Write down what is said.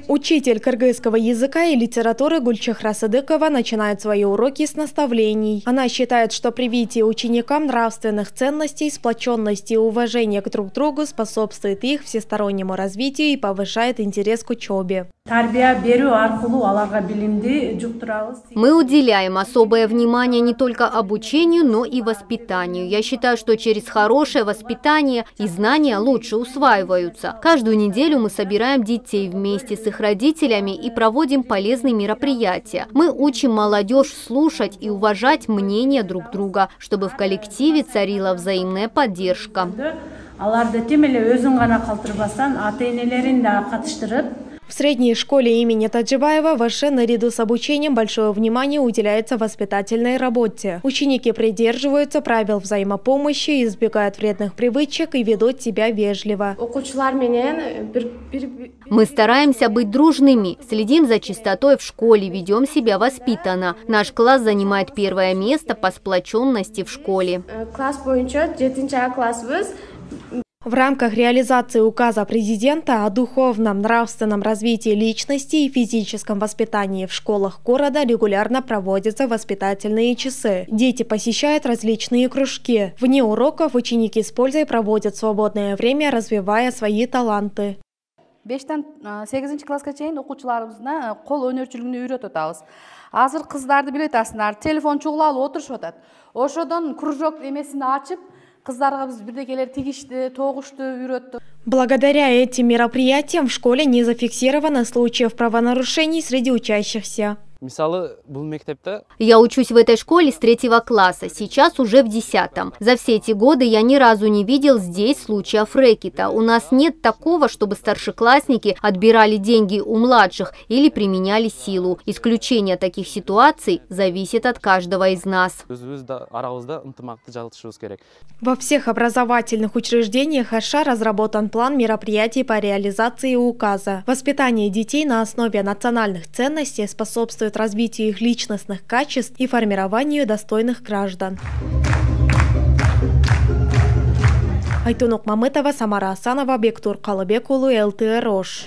Учитель кыргызского языка и литературы Гульчехра Садыкова начинает свои уроки с наставлений. Она считает, что привитие ученикам нравственных ценностей, сплоченности и уважения к друг другу способствует их всестороннему развитию и повышает интерес к учебе. Мы уделяем особое внимание не только обучению, но и воспитанию. Я считаю, что через хорошее воспитание и знания лучше усваиваются. Каждую неделю мы собираем детей вместе с их родителями и проводим полезные мероприятия. Мы учим молодежь слушать и уважать мнение друг друга, чтобы в коллективе царила взаимная поддержка. В средней школе имени Таджибаева в Аше наряду с обучением большое внимание уделяется воспитательной работе. Ученики придерживаются правил взаимопомощи, избегают вредных привычек и ведут себя вежливо. Мы стараемся быть дружными, следим за чистотой в школе, ведем себя воспитанно. Наш класс занимает первое место по сплоченности в школе. В рамках реализации указа президента о духовном, нравственном развитии личности и физическом воспитании в школах города регулярно проводятся воспитательные часы. Дети посещают различные кружки. Вне уроков ученики с пользой проводят свободное время, развивая свои таланты. 5-8 класска чейин окуучуларыбызга кол өнөрчүлүгүн үйрөтүп атабыз. Азыр кыздарды билет асыңар, телефон чугула алып отурушуп атат. Ошодон кружок эмесин ачып, кыздарга биз бирдекелер тигишти, тогушту үйрөттүк. Благодаря этим мероприятиям в школе не зафиксировано случаев правонарушений среди учащихся. Я учусь в этой школе с 3-го класса, сейчас уже в 10-м. За все эти годы я ни разу не видел здесь случаев рэкета. У нас нет такого, чтобы старшеклассники отбирали деньги у младших или применяли силу. Исключение таких ситуаций зависит от каждого из нас. Во всех образовательных учреждениях Аша разработан план мероприятий по реализации указа. Воспитание детей на основе национальных ценностей способствует развитию их личностных качеств и формированию достойных граждан. Айтунук Мамытова, Самара Асанова, Бектур Калыбек улу, ЛТР Ош.